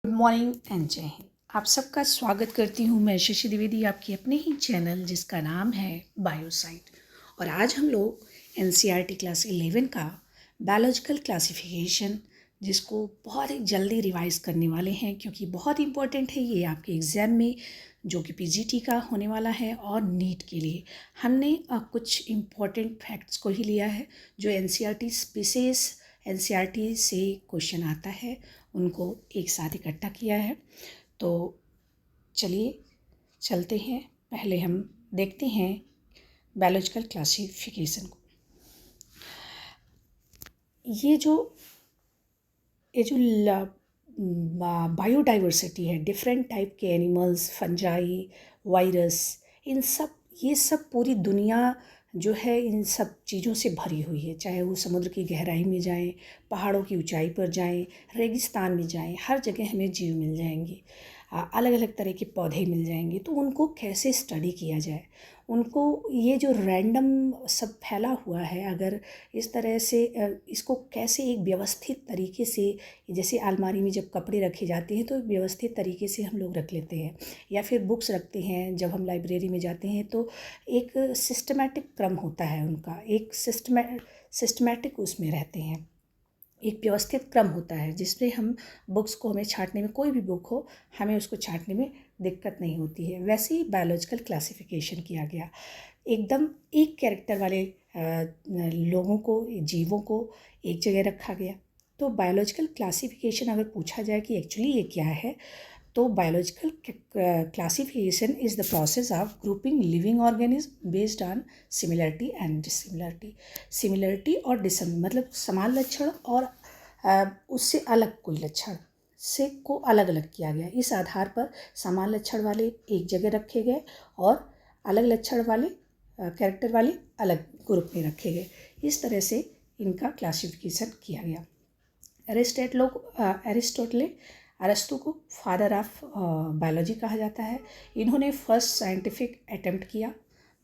Good morning and जय हिंद। आप सबका स्वागत करती हूँ मैं शशि द्विवेदी आपके अपने ही चैनल जिसका नाम है बायोसाइट। और आज हम लोग एनसीईआरटी क्लास 11 का बायोलॉजिकल क्लासिफिकेशन जिसको बहुत ही जल्दी रिवाइज करने वाले हैं क्योंकि बहुत इंपॉर्टेंट है ये आपके एग्ज़ाम में जो कि पीजीटी का होने वाला है और नीट के लिए। हमने कुछ इम्पॉर्टेंट फैक्ट्स को ही लिया है जो एनसीईआरटी विशेष एनसीईआरटी से क्वेश्चन आता है उनको एक साथ इकट्ठा किया है। तो चलिए चलते हैं, पहले हम देखते हैं बायोलॉजिकल क्लासिफिकेशन को। ये जो बायोडाइवर्सिटी है, डिफरेंट टाइप के एनिमल्स, फंजाई, वायरस, ये सब पूरी दुनिया जो है इन सब चीज़ों से भरी हुई है। चाहे वो समुद्र की गहराई में जाएं, पहाड़ों की ऊंचाई पर जाएं, रेगिस्तान में जाएं, हर जगह हमें जीव मिल जाएंगे, अलग अलग तरह के पौधे मिल जाएंगे। तो उनको कैसे स्टडी किया जाए, उनको ये जो रैंडम सब फैला हुआ है अगर इस तरह से इसको कैसे एक व्यवस्थित तरीके से, जैसे अलमारी में जब कपड़े रखे जाते हैं तो व्यवस्थित तरीके से हम लोग रख लेते हैं, या फिर बुक्स रखते हैं जब हम लाइब्रेरी में जाते हैं तो एक सिस्टमैटिक क्रम होता है उनका, एक सिस्टमैटिक उसमें रहते हैं, एक व्यवस्थित क्रम होता है जिसमें हम बुक्स को, हमें छांटने में, कोई भी बुक हो हमें उसको छांटने में दिक्कत नहीं होती है। वैसे ही बायोलॉजिकल क्लासिफिकेशन किया गया, एकदम एक कैरेक्टर वाले लोगों को, जीवों को एक जगह रखा गया। तो बायोलॉजिकल क्लासिफिकेशन अगर पूछा जाए कि एक्चुअली ये क्या है, तो biological classification is the process of grouping living organism based on similarity and dissimilarity. Similarity और डिसम मतलब समान लक्षण और उससे अलग कोई लक्षण से को अलग अलग किया गया। इस आधार पर समान लक्षण वाले एक जगह रखे गए और अलग लक्षण वाले कैरेक्टर वाले अलग ग्रुप में रखे गए। इस तरह से इनका क्लासिफिकेशन किया गया। अरिस्टो को फादर ऑफ बायोलॉजी कहा जाता है। इन्होंने फर्स्ट साइंटिफिक अटेम्प्ट किया,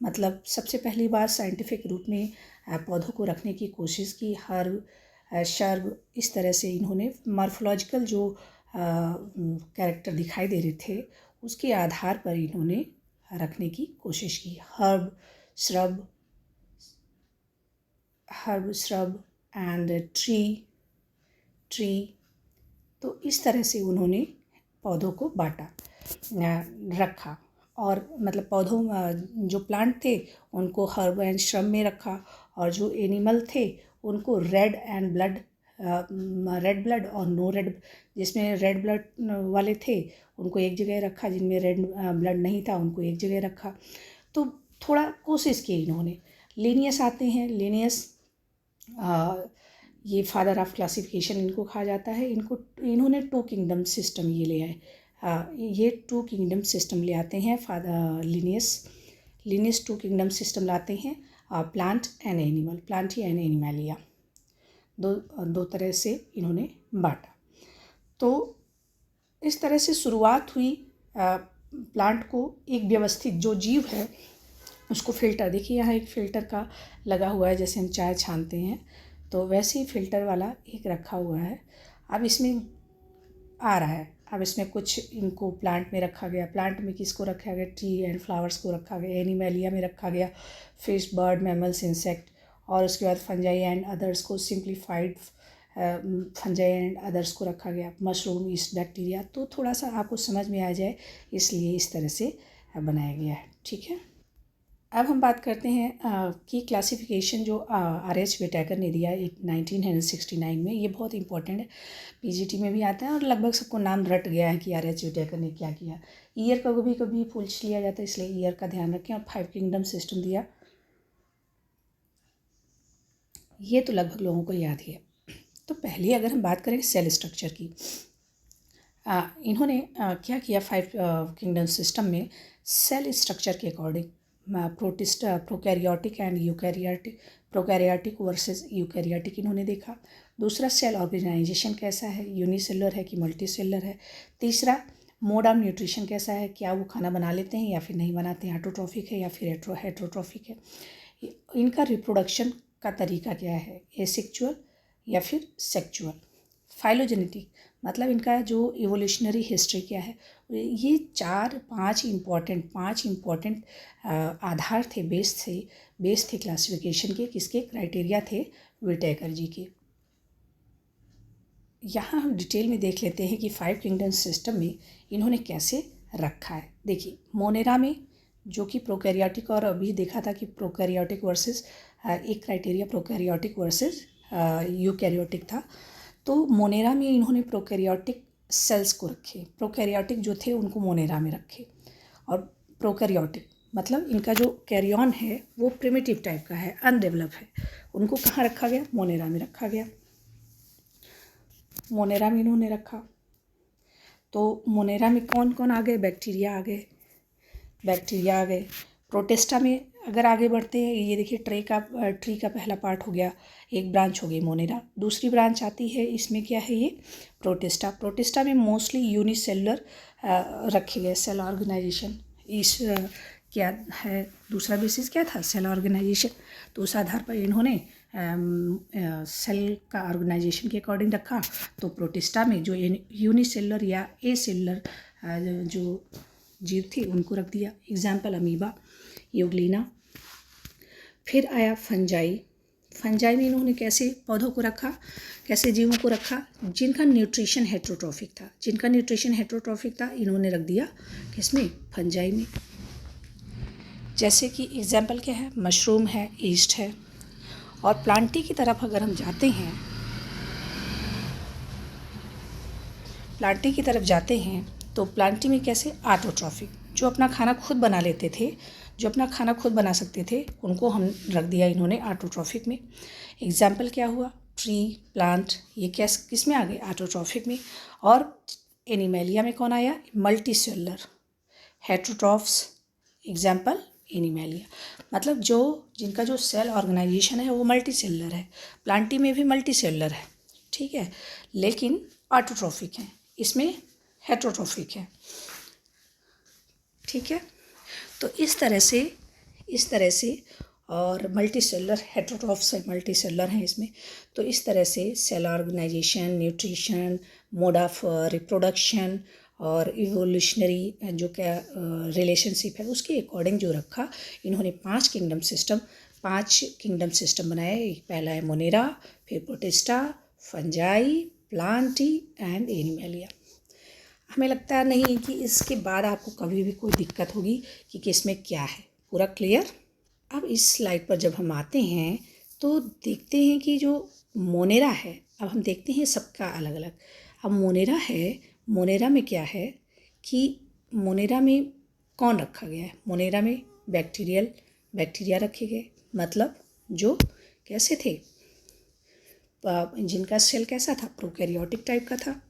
मतलब सबसे पहली बार साइंटिफिक रूप में पौधों को रखने की कोशिश की। हर्ब, शर्ब, इस तरह से इन्होंने मॉर्फोलॉजिकल जो कैरेक्टर दिखाई दे रहे थे उसके आधार पर इन्होंने रखने की कोशिश की। Herb, shrub and tree. तो इस तरह से उन्होंने पौधों को बांटा, रखा, और मतलब पौधों जो प्लांट थे उनको हर्ब एंड श्रब में रखा, और जो एनिमल थे उनको रेड ब्लड और नो रेड, जिसमें रेड ब्लड वाले थे उनको एक जगह रखा, जिनमें रेड ब्लड नहीं था उनको एक जगह रखा। तो थोड़ा कोशिश की इन्होंने। लीनियस आते हैं, लीनियस ये फादर ऑफ क्लासिफिकेशन इनको कहा जाता है। इन्होंने टू किंगडम सिस्टम ये ले आए, ये टू किंगडम सिस्टम ले आते हैं। लीनियस टू किंगडम सिस्टम लाते हैं, प्लांट एंड एनिमलिया, दो तरह से इन्होंने बांटा। तो इस तरह से शुरुआत हुई। प्लांट को एक व्यवस्थित, जो जीव है उसको फिल्टर, देखिए यहाँ एक फिल्टर का लगा हुआ है, जैसे हम चाय छानते हैं तो वैसे ही फिल्टर वाला एक रखा हुआ है। अब इसमें आ रहा है, अब इसमें कुछ इनको प्लांट में रखा गया। प्लांट में किसको रखा गया? ट्री एंड फ्लावर्स को रखा गया। एनिमलिया में रखा गया फिश, बर्ड, मैमल्स, इंसेक्ट, और उसके बाद फंजाई एंड अदर्स को, सिंप्लीफाइड फंजाई एंड अदर्स को रखा गया। Mushroom, east, bacteria. तो थोड़ा सा आपको समझ में आ जाए इसलिए इस तरह से बनाया गया है, ठीक है। अब हम बात करते हैं कि क्लासिफिकेशन जो R.H. विटेकर ने दिया 1969 में, ये बहुत इंपॉर्टेंट है, पीजीटी में भी आता है और लगभग सबको नाम रट गया है कि R.H. विटेकर ने क्या किया। ईयर का कभी कभी पूछ लिया जाता है, इसलिए ईयर का ध्यान रखें। और 5 किंगडम सिस्टम दिया, ये तो लगभग लोगों को याद ही है। तो पहले अगर हम बात करें सेल स्ट्रक्चर की, इन्होंने क्या किया 5 किंगडम सिस्टम में, सेल स्ट्रक्चर के according prokaryotic and eukaryotic, prokaryotic versus eukaryotic इन्होंने देखा। दूसरा, सेल ऑर्गेनाइजेशन कैसा है, यूनिसेलुलर है कि मल्टीसेलुलर है। तीसरा, मोड ऑफ न्यूट्रिशन कैसा है, क्या वो खाना बना लेते हैं या फिर नहीं बनाते हैं, ऑटोट्रॉफिक है या फिर हेट्रोट्रॉफिक है। इनका रिप्रोडक्शन का तरीका क्या है, एसेक्सुअल या फिर सेक्सुअल। फाइलोजेनेटिक मतलब इनका जो इवोल्यूशनरी हिस्ट्री क्या है, ये पांच इम्पॉर्टेंट आधार थे, बेस थे क्लासिफिकेशन के। किसके? क्राइटेरिया थे विटेकर जी के। यहाँ हम डिटेल में देख लेते हैं कि 5 किंगडम सिस्टम में इन्होंने कैसे रखा है। देखिए मोनेरा में, जो कि प्रोकैरियोटिक, और अभी देखा था कि प्रोकैरियोटिक वर्सेस एक क्राइटेरिया प्रोकैरियोटिक वर्सेस यूकैरियोटिक था। तो मोनेरा में इन्होंने प्रोकैरियोटिक सेल्स को रखे, प्रोकैरियोटिक जो थे उनको मोनेरा में रखे। और प्रोकैरियोटिक मतलब इनका जो कैरियन है वो प्रिमिटिव टाइप का है, अनडेवलप है, उनको कहाँ रखा गया? मोनेरा में रखा गया। मोनेरा में इन्होंने रखा। तो मोनेरा में कौन कौन आ गए? बैक्टीरिया आ गए। प्रोटिस्टा में अगर आगे बढ़ते हैं, ये देखिए ट्री का पहला पार्ट हो गया, एक ब्रांच हो गई मोनेरा। दूसरी ब्रांच आती है, इसमें क्या है? ये प्रोटिस्टा में मोस्टली यूनिसेलुलर रखे गए, सेल ऑर्गेनाइजेशन। इस क्या है? दूसरा बेसिस क्या था? Cell organization. तो उस आधार पर इन्होंने सेल का ऑर्गेनाइजेशन के अकॉर्डिंग रखा। तो प्रोटिस्टा में जो यूनिसेलुलर या एसेलुलर जो जीव थी उनको रख दिया, एग्जाम्पल अमीबा, यूग्लिना। फिर आया फंजाई में इन्होंने कैसे पौधों को रखा, कैसे जीवों को रखा? जिनका न्यूट्रिशन हेट्रोट्रॉफिक था, इन्होंने रख दिया किसमें? फंजाई में। जैसे कि एग्जाम्पल क्या है? मशरूम है, ईस्ट है। और प्लांटी की तरफ अगर हम जाते हैं तो प्लांटी में कैसे? ऑटोट्रॉफिक, जो अपना खाना खुद बना लेते थे, जो अपना खाना खुद बना सकते थे, उनको हम रख दिया इन्होंने ऑटोट्रॉफिक में। एग्जाम्पल क्या हुआ? ट्री, प्लांट, ये किस में आ गए? ऑटोट्रॉफिक में। और एनिमेलिया में कौन आया? Multicellular, heterotrophs, example animalia. मतलब जिनका जो सेल ऑर्गेनाइजेशन है वो मल्टीसेलुलर है। प्लांटी में भी मल्टीसेलुलर है, ठीक है, लेकिन ऑटोट्रॉफिक है, इसमें हेट्रोट्रॉफिक है, ठीक है। तो इस तरह से और मल्टीसेलुलर, हेट्रोट्रॉफ्स मल्टीसेलुलर हैं इसमें। तो इस तरह से cell organization, nutrition, mode of reproduction और इवोल्यूशनरी जो क्या रिलेशनशिप है उसके अकॉर्डिंग जो रखा इन्होंने 5 किंगडम सिस्टम बनाए। पहला है मोनेरा, फिर protista, fungi, Plantae and animalia. हमें लगता नहीं कि इसके बाद आपको कभी भी कोई दिक्कत होगी कि किसमें क्या है। पूरा क्लियर? अब इस स्लाइड पर जब हम आते हैं तो देखते हैं कि जो मोनेरा है, अब हम देखते हैं सबका अलग अलग। अब मोनेरा है, मोनेरा में क्या है कि मोनेरा में कौन रखा गया है? मोनेरा में बैक्टीरिया रखे गए, मतलब जो कैसे थे, जिनका सेल कैसा था? प्रोकैरियोटिक टाइप का था,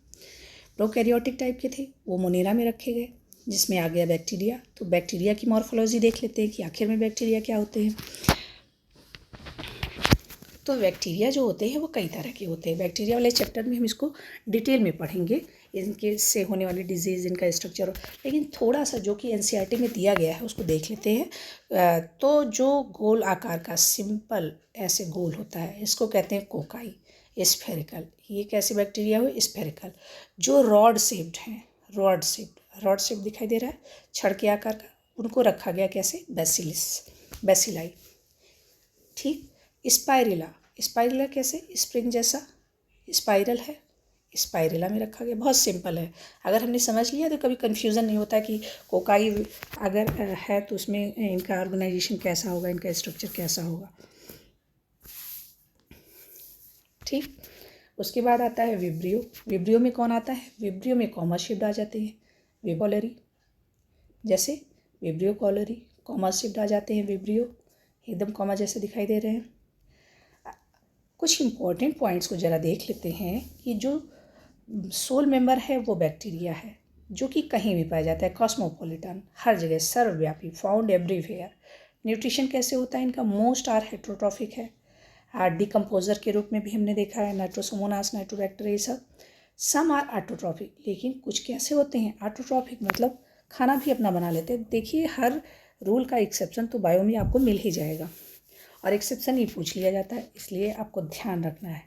प्रोकैरियोटिक टाइप के थे, वो मोनेरा में रखे गए, जिसमें आ गया बैक्टीरिया। तो बैक्टीरिया की मॉर्फोलॉजी देख लेते हैं कि आखिर में बैक्टीरिया क्या होते हैं। तो बैक्टीरिया जो होते हैं वो कई तरह के होते हैं। बैक्टीरिया वाले चैप्टर में हम इसको डिटेल में पढ़ेंगे, इनके से होने वाली डिजीज़, इनका स्ट्रक्चर। लेकिन थोड़ा सा जो कि एनसीईआरटी में दिया गया है उसको देख लेते हैं। तो जो गोल आकार का सिंपल ऐसे गोल होता है, इसको कहते हैं कोकाई, स्फेरिकल। ये कैसे बैक्टीरिया हुए? स्फेरिकल। जो रॉड शेप्ड हैं, रॉड शेप दिखाई दे रहा है, छड़ के आकार का, उनको रखा गया कैसे? बैसिलाई, ठीक। स्पाइरला कैसे? स्प्रिंग जैसा स्पाइरल है, स्पाइरला में रखा गया। बहुत सिंपल है, अगर हमने समझ लिया तो कभी कन्फ्यूज़न नहीं होता कि कोकाई अगर है तो उसमें इनका ऑर्गेनाइजेशन कैसा होगा, इनका स्ट्रक्चर कैसा होगा, ठीक। उसके बाद आता है विब्रियो में कौन आता है? विब्रियो में कॉमा शेप्ड आ जाते हैं, विब्रियो जैसे विब्रियो कॉलरी, कॉमा शेप्ड आ जाते हैं विब्रियो, एकदम कॉमा जैसे दिखाई दे रहे हैं। कुछ इम्पॉर्टेंट पॉइंट्स को ज़रा देख लेते हैं कि जो सोल मेंबर है वो बैक्टीरिया है, जो कि कहीं भी पाया जाता है, कॉस्मोपॉलिटन, हर जगह, सर्वव्यापी, फाउंड एवरीवेयर। न्यूट्रिशन कैसे होता है इनका? मोस्ट आर हेट्रोट्रॉफिक है, डिकम्पोजर के रूप में भी हमने देखा है, नाइट्रोसोमोनास, नाइट्रोबैक्टर, ये सब। सम आर ऑटोट्रॉफिक, लेकिन कुछ कैसे होते हैं? ऑटोट्रॉफिक मतलब खाना भी अपना बना लेते हैं। देखिए हर रूल का एक्सेप्शन तो बायो में आपको मिल ही जाएगा, और एक्सेप्शन ही पूछ लिया जाता है, इसलिए आपको ध्यान रखना है।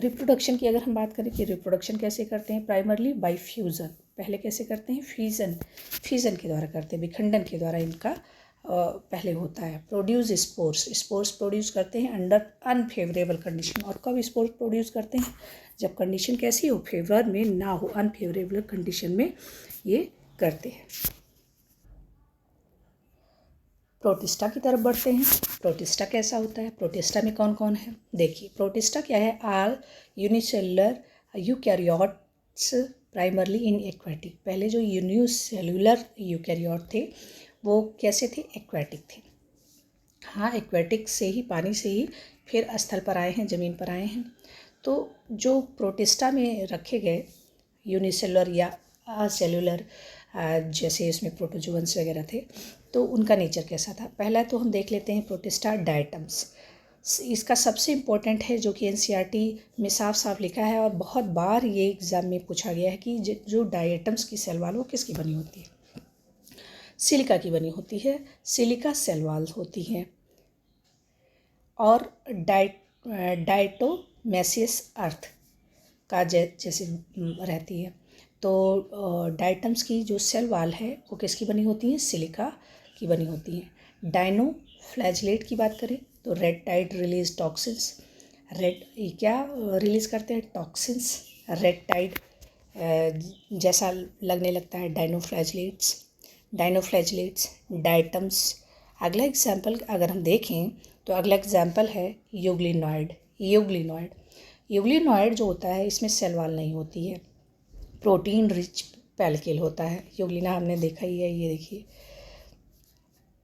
रिप्रोडक्शन की अगर हम बात करें कि रिप्रोडक्शन कैसे करते हैं, प्राइमरली बाय फ्यूज़न। पहले कैसे करते हैं, फ्यूज़न के द्वारा करते हैं, विखंडन के द्वारा इनका पहले होता है। प्रोड्यूस स्पोर्स प्रोड्यूस करते हैं अंडर अनफेवरेबल कंडीशन। और कब स्पोर्स प्रोड्यूस करते हैं, जब कंडीशन कैसी हो, फेवर में ना हो, अनफेवरेबल कंडीशन में ये करते हैं। प्रोटिस्टा की तरफ बढ़ते हैं। प्रोटिस्टा कैसा होता है, प्रोटिस्टा में कौन कौन है, देखिए प्रोटिस्टा क्या है, all unicellular eukaryotes primarily in aquatic. पहले जो यूनिसेलुलर यूकैरियोट थे वो कैसे थे, एक्वेटिक थे। हाँ, एक्वेटिक से ही, पानी से ही फिर स्थल पर आए हैं, ज़मीन पर आए हैं। तो जो प्रोटिस्टा में रखे गए यूनिसेलुलर या सेलुलर, जैसे इसमें प्रोटोजोअन्स वगैरह थे, तो उनका नेचर कैसा था। पहला तो हम देख लेते हैं प्रोटिस्टा डायटम्स। इसका सबसे इम्पोर्टेंट है, जो कि एनसीईआरटी में साफ साफ लिखा है और बहुत बार ये एग्ज़ाम में पूछा गया है कि जो डायटम्स की सेल वॉल वो किसकी बनी होती है, सिलिका की बनी होती है, सिलिका सेल वॉल होती हैं। और डायटोमेसियस अर्थ का जैसे रहती है। तो डायटम्स की जो सेल वॉल है वो किसकी बनी होती है, सिलिका की बनी होती है। डायनोफ्लैजलेट की बात करें तो red tide release toxins, red क्या रिलीज करते हैं, टॉक्सिन्स। रेड टाइड जैसा लगने लगता है डायनोफ्लैजलेट्स, डायटम्स। अगला एग्जाम्पल अगर हम देखें तो अगला एग्जाम्पल है यूग्लिनॉइड। यूग्लिनॉइड जो होता है इसमें सेल वॉल नहीं होती है, प्रोटीन रिच पैलिकल होता है। यूग्लिना हमने देखा ही है, ये देखिए,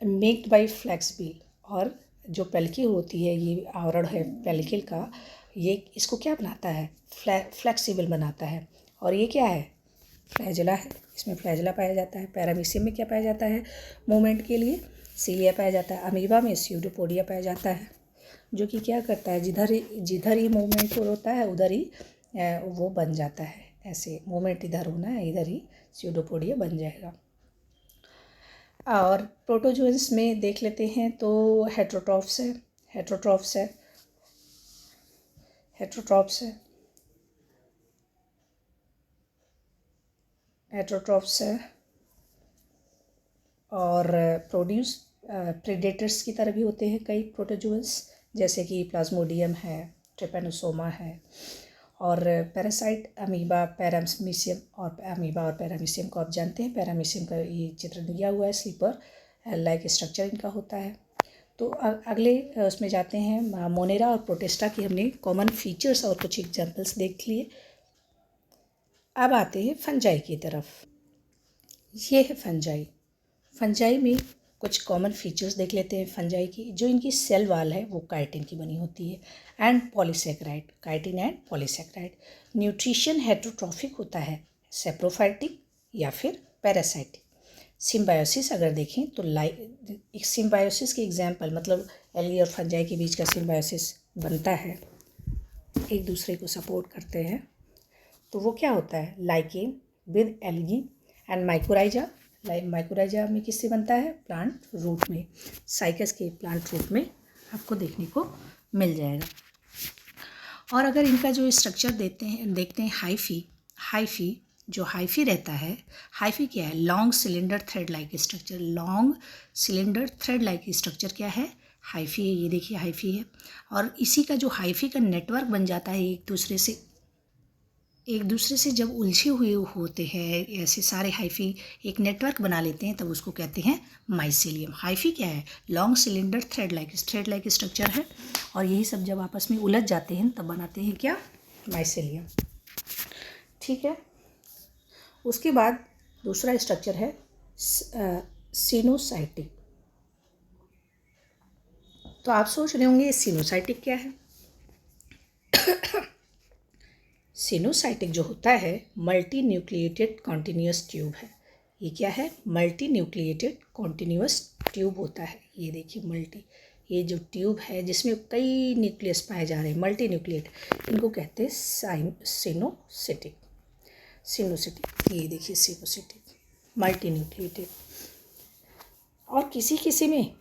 मेक्ड बाय फ्लेक्सिबल। और जो पैलिकल होती है, ये आवरण है पैलिकल का, ये इसको क्या बनाता है, फ्लेक्सिबल बनाता है। और ये क्या है, फ्लैजेला है, इसमें फ्लैजेला पाया जाता है। पैरामीशियम में क्या पाया जाता है, मूवमेंट के लिए सीलिया पाया जाता है। अमीबा में स्यूडोपोडिया पाया जाता है, जो कि क्या करता है, जिधर ही मूवमेंट होता है उधर ही वो बन जाता है। ऐसे मूवमेंट इधर होना है, इधर ही स्यूडोपोडिया बन जाएगा। और प्रोटोजोअन्स में देख लेते हैं तो हेट्रोट्रॉप्स है, और प्रेडेटर्स की तरह भी होते हैं कई प्रोटोजोअन्स, जैसे कि प्लाज्मोडियम है, ट्रिपेनोसोमा है। और पैरासाइट अमीबा, पैरामीशियम। और अमीबा और पैरामीशियम को आप जानते हैं, पैरामीशियम का ये चित्र दिया हुआ है, स्लीपर लाइक स्ट्रक्चर इनका होता है। तो अगले उसमें जाते हैं, मोनेरा और प्रोटिस्टा की हमने कॉमन फीचर्स और कुछ एग्जाम्पल्स देख लिए। अब आते हैं फंजाई की तरफ। ये है फंजाई में कुछ कॉमन फीचर्स देख लेते हैं फंजाई की। जो इनकी सेल वाल है वो काइटिन की बनी होती है and polysaccharide, chitin and polysaccharide. Nutrition heterotrophic होता है, सेप्रोफाइटिक या फिर पैरासाइटिक। सिम्बायोसिस अगर देखें तो सिम्बायोसिस के एग्जाम्पल, मतलब एल्गी और फंजाई के बीच का सिम्बायोसिस बनता है, एक दूसरे को सपोर्ट करते हैं। तो वो क्या होता है, lichen with algae and mycorrhiza. Mycorrhiza में किससे बनता है, प्लांट रूट में, साइकस के प्लांट रूट में आपको देखने को मिल जाएगा। और अगर इनका जो स्ट्रक्चर देखते हैं हाइफी जो हाइफी रहता है, हाइफी क्या है, long cylinder thread like structure. Long cylinder thread like structure क्या है, हाइफी है। ये देखिए हाइफी है। और इसी का जो हाइफी का नेटवर्क बन जाता है, एक दूसरे से जब उलझे हुए होते हैं, ऐसे सारे हाइफी एक नेटवर्क बना लेते हैं, तब उसको कहते हैं माइसेलियम। हाइफी क्या है, long cylinder thread like structure है। और यही सब जब आपस में उलझ जाते हैं तब बनाते हैं क्या, माइसेलियम। ठीक है। उसके बाद दूसरा स्ट्रक्चर है सिनोसाइटिक। तो आप सोच रहे होंगे सिनोसाइटिक क्या है। सिनोसाइटिक जो होता है मल्टी न्यूक्लिएटेड कॉन्टिन्यूस ट्यूब है। ये क्या है, मल्टी न्यूक्लिएटेड कॉन्टिन्यूस ट्यूब होता है। ये देखिए ये जो ट्यूब है जिसमें कई न्यूक्लियस पाए जा रहे हैं, मल्टी न्यूक्लिएट, इनको कहते हैं सिनोसिटिक। ये देखिए सिनोसिटिक, मल्टी न्यूक्लिएटेड। और किसी में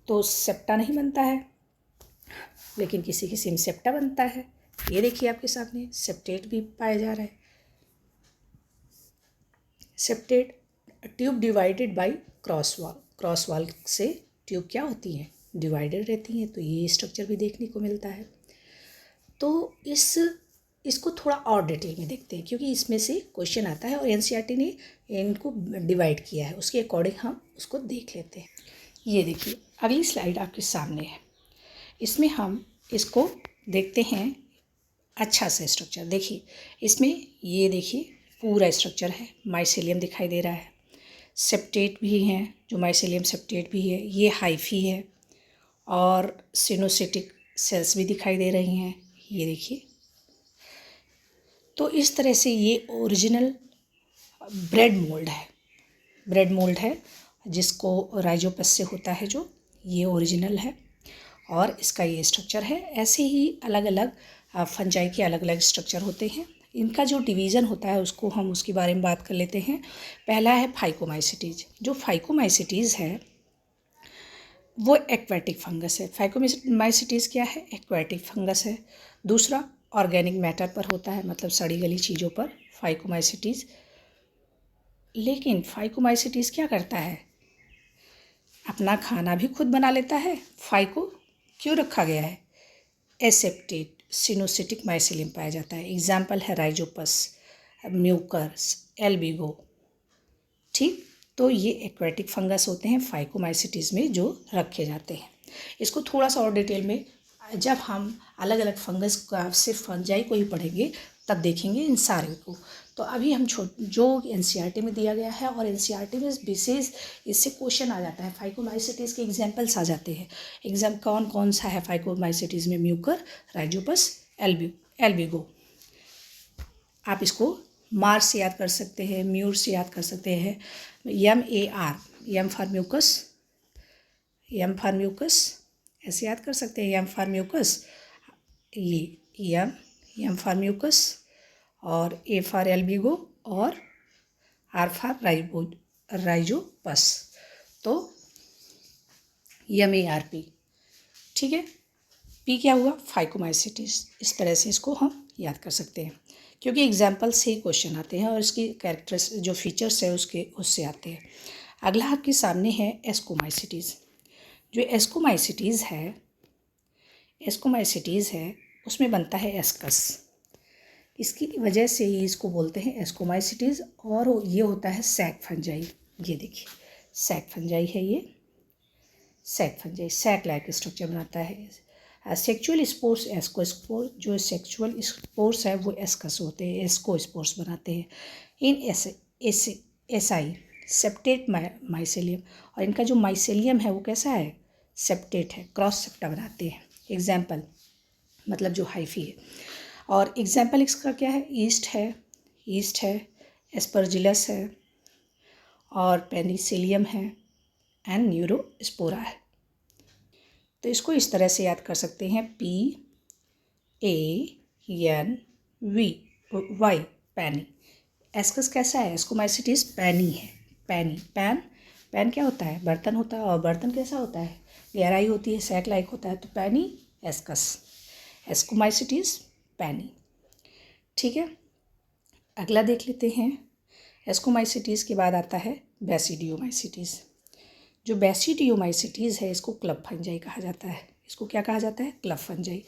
तो सेप्टा नहीं बनता है, लेकिन किसी में सेप्टा बनता है। ये देखिए आपके सामने सेप्टेट भी पाया जा रहा है। Septate tube divided by cross wall, cross wall से ट्यूब क्या होती हैं, डिवाइडेड रहती हैं, तो ये स्ट्रक्चर भी देखने को मिलता है। तो इसको थोड़ा और डिटेल में देखते हैं, क्योंकि इसमें से क्वेश्चन आता है और एनसीईआरटी ने इनको डिवाइड किया है, उसके अकॉर्डिंग हम उसको देख लेते हैं। ये देखिए अगली स्लाइड आपके सामने है, इसमें हम इसको देखते हैं अच्छा सा स्ट्रक्चर। देखिए इसमें ये देखिए पूरा स्ट्रक्चर है, माइसेलियम दिखाई दे रहा है, सेप्टेट भी हैं, जो माइसेलियम सेप्टेट भी है, ये हाइफी है और सिनोसिटिक सेल्स भी दिखाई दे रही हैं, ये देखिए। तो इस तरह से ये ओरिजिनल ब्रेड मोल्ड है, ब्रेड मोल्ड है जिसको राइजोपस से होता है, जो ये ओरिजिनल है और इसका ये स्ट्रक्चर है। ऐसे ही अलग अलग फंजाई के अलग अलग स्ट्रक्चर होते हैं, इनका जो डिवीज़न होता है उसको हम उसके बारे में बात कर लेते हैं। पहला है फाइकोमाइसिटीज। जो फाइकोमाइसिटीज है वो एक्वेटिक फंगस है। फाइकोमाइसिटीज क्या है, एक्वेटिक फंगस है। दूसरा ऑर्गेनिक मैटर पर होता है, मतलब सड़ी गली चीज़ों पर फाइकोमाइसिटीज। लेकिन फाइकोमाइसिटीज क्या करता है, अपना खाना भी खुद बना लेता है। फाइको क्यों रखा गया है, एसेप्टेट सिनोसिटिक माइसेलियम पाया जाता है। एग्जाम्पल है राइजोपस, म्यूकर्स, एल्बिगो। ठीक, तो ये एक्वेटिक फंगस होते हैं फाइकोमाइसिटीज में जो रखे जाते हैं। इसको थोड़ा सा और डिटेल में जब हम अलग अलग फंगस का सिर्फ फंजाई को ही पढ़ेंगे तब देखेंगे इन सारे को। तो अभी हम जो एनसीईआरटी में दिया गया है, और एनसीईआरटी में विशेष इससे क्वेश्चन आ जाता है, फाइकोमाइसिटीज के एग्जाम्पल्स आ जाते हैं। एग्जाम कौन कौन सा है फाइकोमाइसिटीज में, म्यूकर, राइजोपस, एल्बिगो। आप इसको मार से याद कर सकते हैं, म्यूर से याद कर सकते हैं, MAR, M for mucus, M for mucus ऐसे याद कर सकते हैं, एम फॉर म्यूकस, ये एम फॉर म्यूकस, और ए फॉर एल्बिगो, और आर फॉर राइजोपस, तो MARP। ठीक है, पी क्या हुआ, फाइकोमाइसिटीज। इस तरह से इसको हम याद कर सकते हैं, क्योंकि एग्जाम्पल से ही क्वेश्चन आते हैं और इसकी कैरेक्टर्स जो फीचर्स है उससे आते हैं। अगला आपके सामने है एस्कोमाइसिटीज़। जो एस्कोमाइसिटीज़ है उसमें बनता है एस्कस। इसकी वजह से ही इसको बोलते हैं एस्कोमाइसिटीज़। और ये होता है सैक फंजाई। ये देखिए सैक फंजाई है, ये sac fungi sac like structure बनाता है। सेक्चुअल स्पोर्स एस्कोस्पोर, जो सेक्चुअल स्पोर्स है वो एस्कस होते हैं, एस्कोस्पोर्स बनाते हैं। इन एसआई सेप्टेट माइसेलियम, और इनका जो माइसेलियम है वो कैसा है, सेप्टेट है, क्रॉस सेप्टा बनाते हैं। एग्जाम्पल मतलब जो हाइफी है, और एग्जाम्पल इसका क्या है, ईस्ट है, एस्परजिलस है, और पेनिसिलियम है, एंड न्यूरोस्पोरा है। तो इसको इस तरह से याद कर सकते हैं, PANVY, पैनी। एस्कस कैसा है, एस्कोमाइसिटीज पैनी है, पैन क्या होता है, बर्तन होता है, और बर्तन कैसा होता है, गहराई होती है, सैक लाइक होता है, तो पैनी एस्कस, एस्कोमाइसिटीज पैनी। ठीक है, अगला देख लेते हैं। एस्कोमाइसिटीज़ के बाद आता है बैसिडियोमाइसिटीज़। जो बैसिडियोमाइसिटीज़ है इसको क्लब फंजाई कहा जाता है। इसको क्या कहा जाता है, क्लब फंजाई।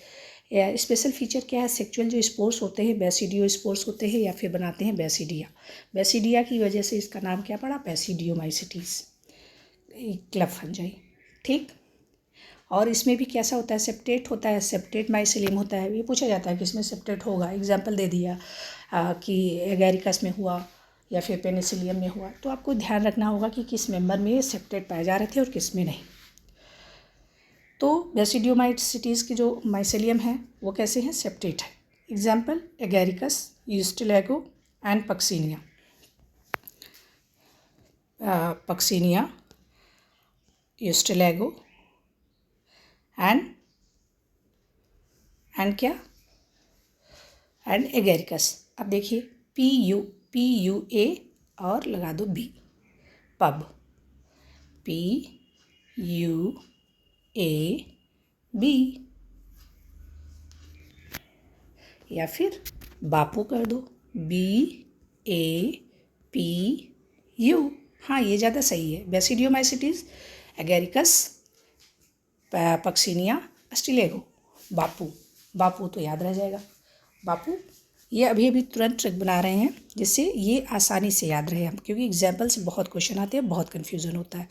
स्पेशल फीचर क्या है, सेक्चुअल जो स्पोर्स होते हैं बैसिडियो स्पोर्स होते हैं, या फिर बनाते हैं बैसिडिया की वजह से इसका नाम क्या पड़ा, बैसिडियोमाइसिटीज़, क्लब फंजाई। ठीक, और इसमें भी कैसा होता है, सेप्टेट होता है, सेप्टेट माइसेलियम होता है। ये पूछा जाता है कि इसमें सेप्टेट होगा, एग्जाम्पल दे दिया कि एगेरिकस में हुआ या फिर पेनिसिलियम में हुआ, तो आपको ध्यान रखना होगा कि किस मेंबर में सेप्टेट पाए जा रहे थे और किस में नहीं। तो बैसिडियोमाइसिटीज़ की जो माइसेलियम है वो कैसे हैं, सेप्टेट है। Example Agaricus, Ustilago and Puccinia, Ustilago and क्या, एंड एगेरिकस। अब देखिए PUA और लगा दो B, पब, PUAB। या फिर बापू कर दो, BAPU। हाँ, ये ज़्यादा सही है। बेसिडियोमाइसिटीज़, एगेरिकस, पक्सिनिया, अस्टिलेगो, बापू। बापू तो याद रह जाएगा, बापू। ये अभी अभी तुरंत ट्रिक बना रहे हैं जिससे ये आसानी से याद रहे हम, क्योंकि एग्जाम्पल से बहुत क्वेश्चन आते हैं, बहुत कन्फ्यूज़न होता है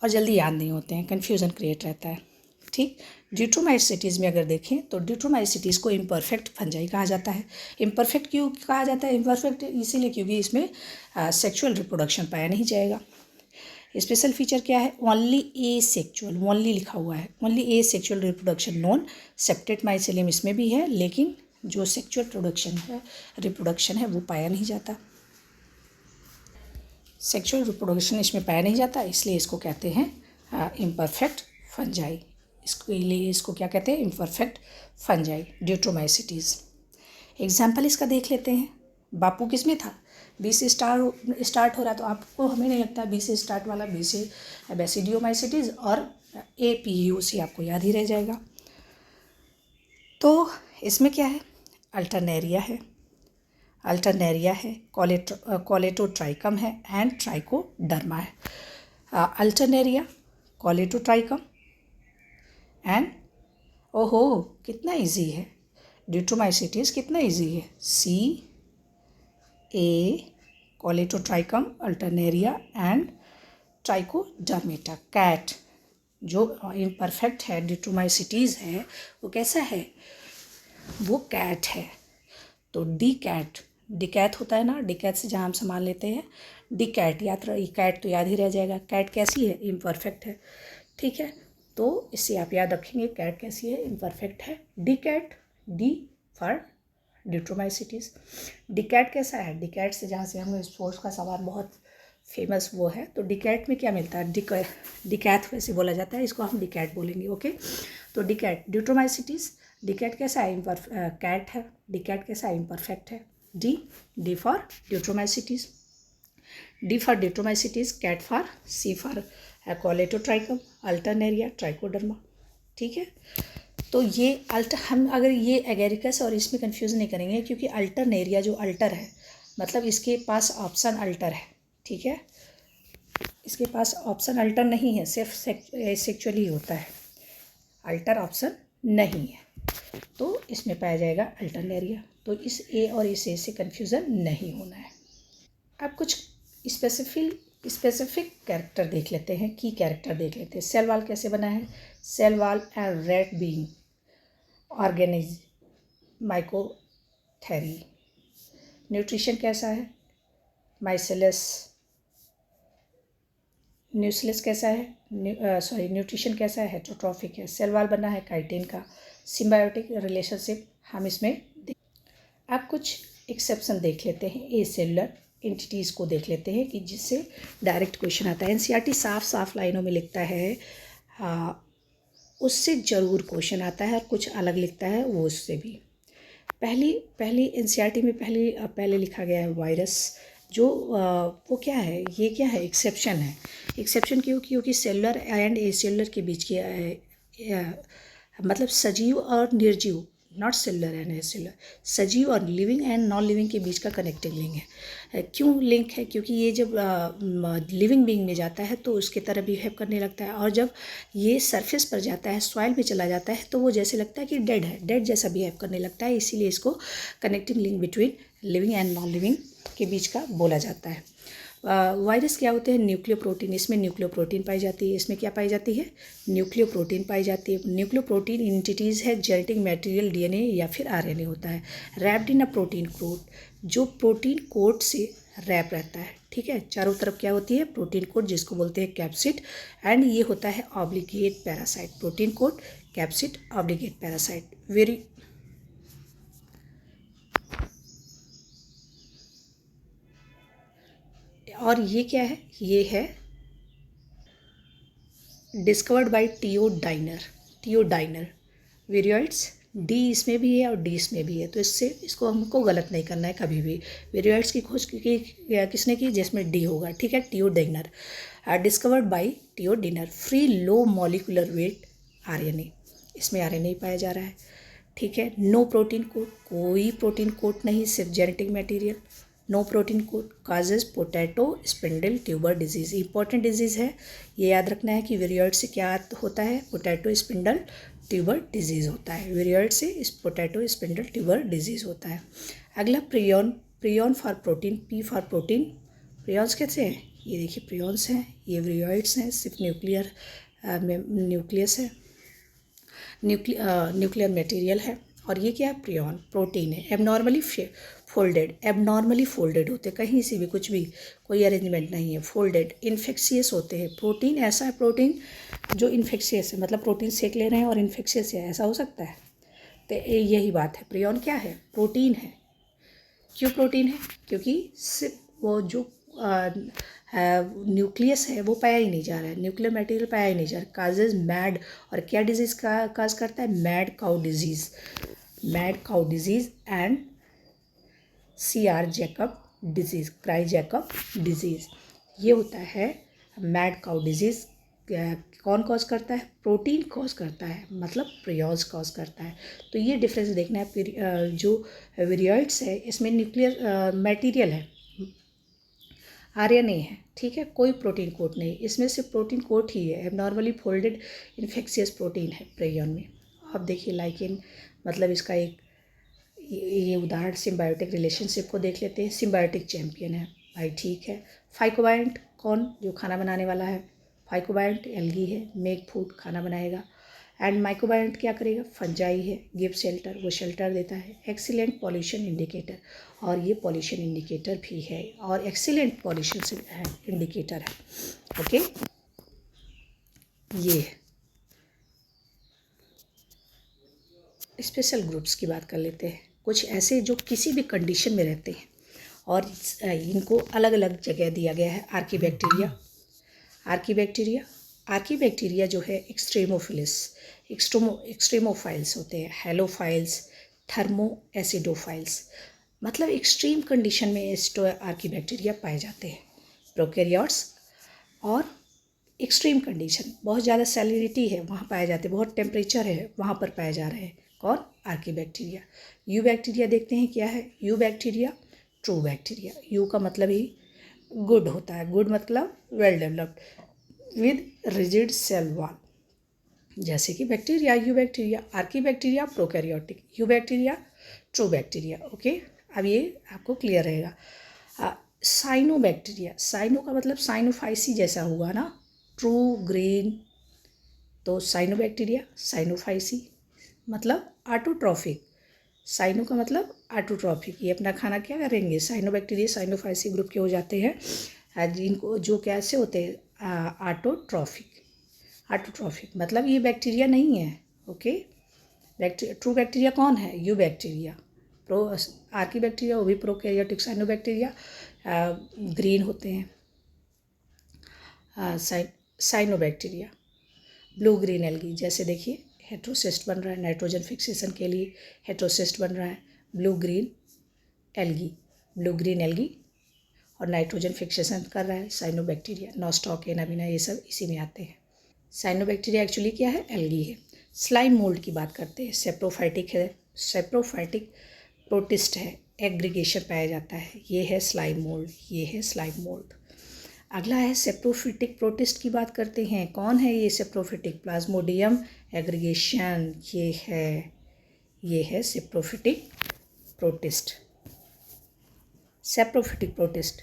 और जल्दी याद नहीं होते हैं, कन्फ्यूज़न क्रिएट रहता है। ठीक। ड्यूट्रोमाइसिटीज़ में अगर देखें तो ड्यूट्रोमाइसिटीज़ को इम्परफेक्ट फंजाई कहा जाता है। इम्परफेक्ट क्यों कहा जाता है? इम्परफेक्ट इसीलिए क्योंकि इसमें सेक्सुअल रिप्रोडक्शन पाया नहीं जाएगा। स्पेशल फीचर क्या है? ओनली ए सेक्चुअल, ओनली लिखा हुआ है, only asexual reproduction known. Septate mycelium इसमें भी है, लेकिन जो सेक्चुअल रिप्रोडक्शन है वो पाया नहीं जाता। सेक्सुअल रिप्रोडक्शन इसमें पाया नहीं जाता, इसलिए इसको कहते हैं इम्परफेक्ट फंजाई। इसके लिए इसको क्या कहते हैं? Imperfect fungi, ड्यूट्रोमाइसिटीज़। एग्जाम्पल इसका देख लेते हैं। बापू किस में था? बी से स्टार्ट हो रहा, तो आपको हमें नहीं लगता बी से स्टार्ट वाला, बी से बेसिडियोमाइसिटीज़ और APU से आपको याद ही रह जाएगा। तो इसमें क्या है? अल्टरनेरिया है, कॉलेटोट्राइकम है एंड ट्राइकोडर्मा है। अल्टरनेरिया, कॉलेटोट्राइकम एंड, ओहो कितना इजी है, ड्यूट्रोमाइसिटीज़ कितना इजी है। CA, Colletotrichum, Alternaria and Trichoderma. Cat जो इम्परफेक्ट है, ड्यूट्रोमाइसिटीज़ है, वो कैसा है? वो कैट है। तो डिकैथ होता है ना, डिकैथ से जहाँ हम सामान लेते हैं, डिकैट याद रही, कैट तो याद ही रह जाएगा। कैट कैसी है? इम्परफेक्ट है। ठीक है, तो इससे आप याद रखेंगे कैट कैसी है? इम्परफेक्ट है। डिकैट, डी फॉर ड्यूट्रोमाइसिटीज़। डिकैट कैसा है? डिकैट से जहाँ से हम स्पोर्ट्स का सामान बहुत फेमस वो है, तो डिकैट में क्या मिलता है? डिकैथ वैसे बोला जाता है, इसको हम डिकैट बोलेंगे। ओके, तो डिकैट, ड्यूट्रोमाइसिटीज़। डिकैट कैसा है? कैट है। डिकैट कैसा है? इम्परफेक्ट है। D for deuteromycetes, D for deuteromycetes, cat for, C for Colletotrichum, Alternaria, Trichoderma. ठीक है, तो ये हम अगर ये एगेरिकस और इसमें कंफ्यूज नहीं करेंगे, क्योंकि अल्टरनेरिया जो अल्टर है, मतलब इसके पास ऑप्शन अल्टर है। ठीक है, इसके पास ऑप्शन अल्टर नहीं है, सिर्फ सेक्चुअली होता है, अल्टर ऑप्शन नहीं है, तो इसमें पाया जाएगा अल्टरनेरिया। तो इस ए और इस ए से कन्फ्यूज़न नहीं होना है। अब कुछ स्पेसिफिक कैरेक्टर देख लेते हैं, की कैरेक्टर देख लेते हैं। सेल वॉल कैसे बना है? Cell wall and red being organism माइकोथेरी। न्यूट्रिशन कैसा है? न्यूक्लियस कैसा है? न्यूट्रिशन कैसा है? हेटेरोट्रॉफिक है। सेल वॉल बना है काइटिन का। सिम्बायोटिक रिलेशनशिप हम इसमें अब कुछ एक्सेप्शन देख लेते हैं, ए सेलुलर एंटिटीज़ को देख लेते हैं कि जिससे डायरेक्ट क्वेश्चन आता है। NCERT साफ लाइनों में लिखता है, उससे ज़रूर क्वेश्चन आता है, और कुछ अलग लिखता है वो उससे भी। पहली NCERT में पहले लिखा गया है वायरस, जो वो क्या है? ये क्या है? एक्सेप्शन है। एक्सेप्शन क्योंकि सेलुलर एंड एसेलुलर के बीच की मतलब सजीव और निर्जीव, नॉट सेलुलर एंड एसेलुलर, सजीव और लिविंग एंड नॉन लिविंग के बीच का कनेक्टिंग लिंक है। क्यों लिंक है? क्योंकि ये जब लिविंग बीइंग में जाता है तो उसके तरह बिहेव करने लगता है, और जब ये सरफेस पर जाता है, सॉइल में चला जाता है, तो वो जैसे लगता है कि डेड है, डेड जैसा बिहेव करने लगता है। इसीलिए इसको connecting link between living and non living के बीच का बोला जाता है। वायरस क्या होते हैं? न्यूक्लियोप्रोटीन, इसमें न्यूक्लियोप्रोटीन पाई जाती है। इसमें क्या पाई जाती है? न्यूक्लियोप्रोटीन पाई जाती है। न्यूक्लियोप्रोटीन एंटिटीज़ है, जेनेटिक मटेरियल DNA या फिर RNA होता है। Wrapped in a protein coat, जो प्रोटीन कोट से रैप रहता है। ठीक है, चारों तरफ क्या होती है? प्रोटीन कोट, जिसको बोलते हैं कैप्सिड, एंड ये होता है obligate parasite. Protein coat, capsid, obligate parasite. और ये क्या है? ये है डिस्कवर्ड बाय टियोडाइनर विरियोइड्स। डी इसमें भी है और डी इसमें भी है, तो इसको हमको गलत नहीं करना है कभी भी। विरियोइड्स की खोज किसने की? जिसमें डी होगा। ठीक है, Diener, discovered by Diener. Free low molecular weight RNA, इसमें RNA पाया जा रहा है। ठीक है। नो प्रोटीन कोट, कोई प्रोटीन कोट नहीं, सिर्फ genetic material. No protein coat causes potato spindle tuber disease. Important disease है, ये याद रखना है कि विरियॉइड से क्या होता है, पोटैटो स्पिंडल ट्यूबर डिजीज़ होता है। विरियॉइड से इस पोटैटो स्पिंडल ट्यूबर डिजीज़ होता है। अगला prion, prion for protein, P for protein. Prions कैसे हैं, ये देखिए प्रियॉन्स हैं, ये विरियॉइड्स हैं, सिर्फ न्यूक्लियस है, न्यूक्लियर मटेरियल है। और ये क्या है, प्रियॉन, प्रोटीन है। एबनॉर्मली फोल्डेड, एबनॉर्मली फोल्डेड होते हैं, कहीं से भी कुछ भी कोई अरेंजमेंट नहीं है। फोल्डेड, इन्फेक्शियस होते हैं। प्रोटीन ऐसा है, प्रोटीन जो इन्फेक्शियस है, मतलब प्रोटीन सेक ले रहे हैं और इन्फेक्शियस है, ऐसा हो सकता है। तो यही बात है, प्रियॉन क्या है, प्रोटीन है। क्यों प्रोटीन है, क्योंकि सिर्फ वो जो न्यूक्लियस है वो पाया ही नहीं जा रहा है, न्यूक्लियर मटेरियल पाया ही नहीं जा रहा। काजेज मैड, और क्या डिजीज़ का काज करता है, mad cow disease, mad cow disease and CR Jacob disease, cry Jacob disease, ये होता है मैड काउ डिजीज़। कौन कॉज करता है, प्रोटीन कॉज करता है, मतलब प्रियॉन्स कॉज करता है। तो ये डिफरेंस देखना है। जो विरियॉइड्स है इसमें न्यूक्लियर मटेरियल है, RNA है, ठीक है, कोई प्रोटीन कोट नहीं, इसमें सिर्फ प्रोटीन कोट ही है। एबनॉर्मली फोल्डेड इन्फेक्शियस प्रोटीन है प्रियॉन में। अब देखिए लाइकिन, मतलब इसका एक ये उदाहरण सिम्बायोटिक रिलेशनशिप को देख लेते हैं। सिम्बायोटिक चैम्पियन है भाई, ठीक है। फाइकोबायंट कौन, जो खाना बनाने वाला है, फाइकोबायंट एल्गी है, मेक फूड, खाना बनाएगा। एंड माइक्रोबायंट क्या करेगा, फंजाई है, गिव शेल्टर, वो शेल्टर देता है। एक्सीलेंट पॉल्यूशन इंडिकेटर, और ये पॉल्यूशन इंडिकेटर भी है, और एक्सीलेंट पॉल्यूशन इंडिकेटर है। ओके, ये स्पेशल ग्रुप्स की बात कर लेते हैं। कुछ ऐसे जो किसी भी कंडीशन में रहते हैं और इनको अलग अलग जगह दिया गया है। आर्कीबैक्टीरिया, आर्कीबैक्टीरिया, आर्कीबैक्टीरिया जो है एक्सट्रेमोफिलिस, एक्सट्रेमोफाइल्स होते हैं, हेलोफाइल्स, थर्मो एसिडोफाइल्स, मतलब एक्सट्रीम कंडीशन में आर्कीबैक्टीरिया पाए जाते हैं। प्रोकैरियोट्स और एक्सट्रीम कंडीशन, बहुत ज़्यादा सैलिनिटी है वहाँ पाए जाते हैं, बहुत टेम्परेचर है वहाँ पर पाए जा रहे हैं। कौन, आर्कीबैक्टीरिया। यू बैक्टीरिया देखते हैं क्या है, eubacteria, true bacteria. Eu का मतलब ही गुड होता है, गुड मतलब well developed with rigid cell wall, जैसे कि bacteria, eubacteria. Archaebacteria prokaryotic, eubacteria true bacteria. Okay, अब ये आपको क्लियर रहेगा। साइनो बैक्टीरिया, साइनो का मतलब साइनोफाइसी जैसा हुआ ना, ट्रू ग्रीन, तो साइनो बैक्टीरिया, साइनोफाइसी मतलब ऑटोट्रॉफिक, साइनो का मतलब ऑटोट्रॉफिक, ये अपना खाना क्या करेंगे, साइनो बैक्टीरिया साइनोफाइसी ग्रुप के हो जाते हैं। जिनको जो कैसे होते हैं, ऑटोट्रॉफिक, ऑटोट्रॉफिक मतलब ये बैक्टीरिया नहीं है। ओके, ट्रू बैक्टीरिया कौन है, eubacteria. Pro archaebacteria वो भी प्रोकैरियोटिक, साइनो बैक्टीरिया ग्रीन होते हैं। Cyanobacteria, blue green algae, जैसे देखिए हेट्रोसिस्ट बन रहा है, नाइट्रोजन फिक्सेशन के लिए हेट्रोसिस्ट बन रहा है, blue green algae, blue green algae, और नाइट्रोजन फिक्सेशन कर रहा है साइनो बैक्टीरिया। नॉस्टॉक, एनाबिना, ये सब इसी में आते हैं। साइनो बैक्टीरिया एक्चुअली क्या है, एल्गी है। स्लाइम मोल्ड की बात करते हैं, सेप्रोफाइटिक है, सेप्रोफाइटिक प्रोटिस्ट है, एग्रीगेशन पाया जाता है, ये है स्लाइम मोल्ड, ये है स्लाइम मोल्ड। अगला है सेप्रोफिटिक प्रोटिस्ट की बात करते हैं। कौन है ये सेप्रोफिटिक, प्लाज्मोडियम एग्रीगेशन, ये है saprophytic protist, saprophytic protist,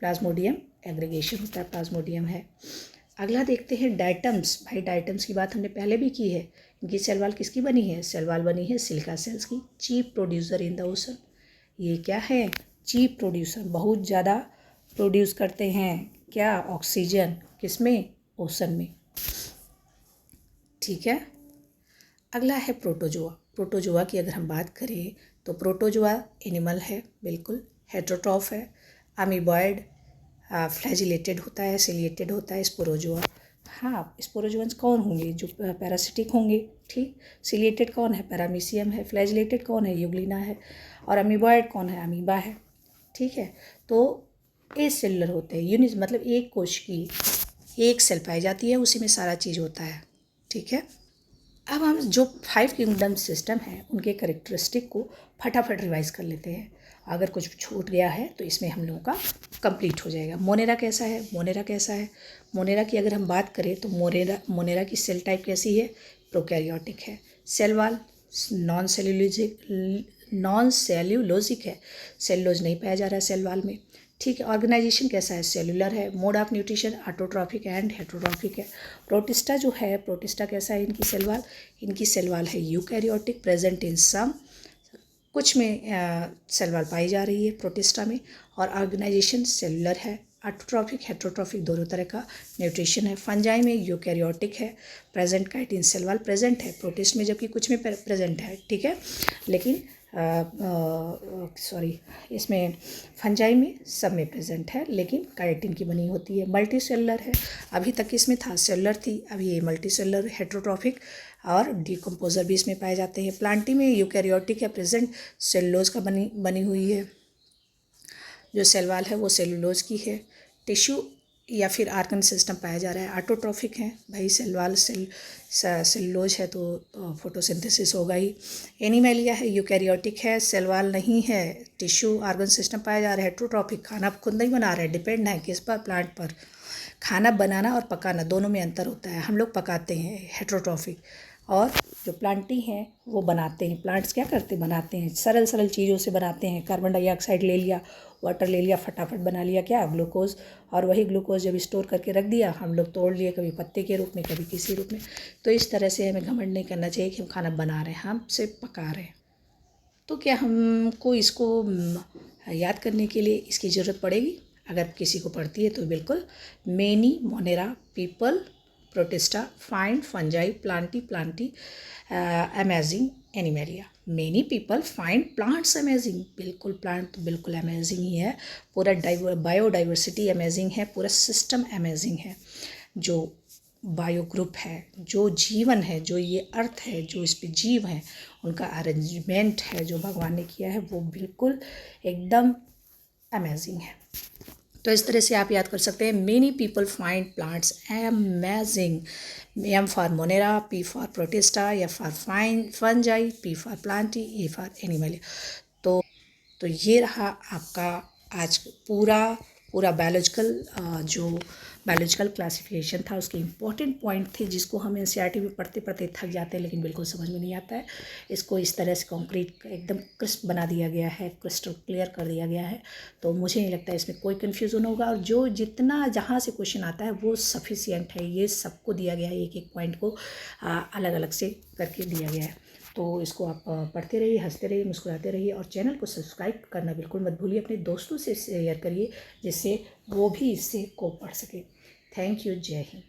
Plasmodium aggregation होता है, प्लाज्मोडियम है। अगला देखते हैं डाइटम्स। भाई डाइटम्स की बात हमने पहले भी की है। इनकी सेल वॉल किसकी बनी है, सेल वॉल बनी है सिलिका सेल्स की। Chief producer in the ocean, ये क्या है, चीप प्रोड्यूसर, बहुत ज़्यादा प्रोड्यूस करते हैं क्या, ऑक्सीजन, किसमें, ओशन में। ठीक है। अगला है प्रोटोजोआ। प्रोटोजोआ की अगर हम बात करें तो प्रोटोजोआ एनिमल है, बिल्कुल हेटेरोट्रॉफ है, अमीबॉयड, फ्लैजिलेटेड होता है, सिलिएटेड होता है। स्पोरोजोआ, हाँ स्पोरोजोअन्स कौन होंगे, जो पैरासिटिक होंगे, ठीक। सिलिएटेड कौन है, पैरामीशियम है। फ्लैजिलेटेड कौन है, यूग्लिना है। और अमीबॉयड कौन है, अमीबा है, ठीक है। तो ए सेलुलर होते हैं, यूनिट मतलब एक कोश की एक सेल पाई जाती है, उसी में सारा चीज़ होता है, ठीक है। अब हम जो 5 किंगडम सिस्टम है उनके करेक्टरिस्टिक को फटाफट रिवाइज कर लेते हैं। अगर कुछ छूट गया है तो इसमें हम लोगों का कंप्लीट हो जाएगा। मोनेरा कैसा है? मोनेरा कैसा है? मोनेरा की अगर हम बात करें तो मोनेरा की सेल टाइप कैसी है? प्रोकैरियोटिक है। सेल वाल नॉन सेल्यूलोजिक है, सेलुलोज नहीं पाया जा रहा है सेल वाल में। ठीक है। ऑर्गेनाइजेशन कैसा है? सेलुलर है। Mode of nutrition autotrophic and heterotrophic है। प्रोटिस्टा जो है, प्रोटिस्टा कैसा है इनकी सेल वाल? इनकी सेल वाल है यूकैरियोटिक, प्रेजेंट इन सम, कुछ में सेल वाल पाई जा रही है प्रोटिस्टा में। और ऑर्गेनाइजेशन सेलुलर है। ऑटोट्रॉफिक हेटरोट्रॉफिक दोनों तरह का न्यूट्रिशन है। फंजाई में यूकैरियोटिक है, present chitin cell wall present है प्रोटिस्ट में, जबकि कुछ में प्रेजेंट है। ठीक है। लेकिन इसमें फंजाई में सब में प्रेजेंट है, लेकिन काइटिन की बनी होती है। मल्टी सेलुलर है, अभी तक इसमें था सेलुलर थी, अभी ये मल्टी सेलुलर हेटरोट्रॉफिक और डिकम्पोजर भी इसमें पाए जाते हैं। प्लांटी में यूकैरियोटिक है, प्रेजेंट सेलुलोज का बनी हुई है। जो सेल वाल है वो सेलुलोज की है। टिश्यू या फिर आर्गन सिस्टम पाया जा रहा है। ऑटोट्रॉफिक है भाई, सेल वाल सेलुलोज है तो फोटोसिंथेसिस होगा ही। एनिमैलिया है, यूकैरियोटिक है, सेल वाल नहीं है, टिश्यू आर्गन सिस्टम पाया जा रहा है। हेटरोट्रॉफिक, खाना खुद नहीं बना रहा है, डिपेंड है किस पर? प्लांट पर। खाना बनाना और पकाना दोनों में अंतर होता है, हम लोग पकाते हैं हेटरोट्रॉफिक, और जो प्लांटी हैं वो बनाते हैं। प्लांट्स क्या करते हैं? बनाते हैं, सरल सरल चीज़ों से बनाते हैं। कार्बन डाइऑक्साइड ले लिया, वाटर ले लिया, फटाफट बना लिया क्या? ग्लूकोज। और वही ग्लूकोज जब स्टोर करके रख दिया, हम लोग तोड़ लिए, कभी पत्ते के रूप में, कभी किसी रूप में। तो इस तरह से हमें घमंड नहीं करना चाहिए कि हम खाना बना रहे हैं, हम सिर्फ पका रहे हैं। तो क्या हमको इसको याद करने के लिए इसकी ज़रूरत पड़ेगी? अगर किसी को पड़ती है तो बिल्कुल। Many, Monera, people, protista, find, fungi, Plantae amazing, animalia. Many people find plants amazing, बिल्कुल प्लांट तो बिल्कुल अमेजिंग ही है। पूरा बायोडाइवर्सिटी अमेजिंग है, पूरा सिस्टम अमेजिंग है। जो बायो ग्रुप है, जो जीवन है, जो ये अर्थ है, जो इस पे जीव है, उनका अरेंजमेंट है जो भगवान ने किया है, वो बिल्कुल एकदम अमेजिंग है। तो इस तरह से आप याद कर सकते हैं। Many people find plants amazing. M for Monera, P for Protista, F for fungi, P for Plantae, A for animal. तो ये रहा आपका आज पूरा बायोलॉजिकल क्लासिफिकेशन था, उसके इम्पोर्टेंट पॉइंट थे जिसको हम एनसीईआरटी में पढ़ते पढ़ते थक जाते हैं, लेकिन बिल्कुल समझ में नहीं आता है। इसको इस तरह से कॉन्क्रीट एकदम क्रिस्प बना दिया गया है, क्रिस्टल क्लियर कर दिया गया है। तो मुझे नहीं लगता है इसमें कोई कन्फ्यूज़न होगा, और जो जितना जहाँ से क्वेश्चन आता है वो सफिशिएंट है। ये सबको दिया गया है, एक एक पॉइंट को अलग अलग से करके दिया गया है। तो इसको आप पढ़ते रहिए, हंसते रहिए, मुस्कुराते रहिए, और चैनल को सब्सक्राइब करना बिल्कुल मत भूलिए। अपने दोस्तों से शेयर करिए जिससे वो भी इससे को पढ़ सके। Thank you. जय हिंद।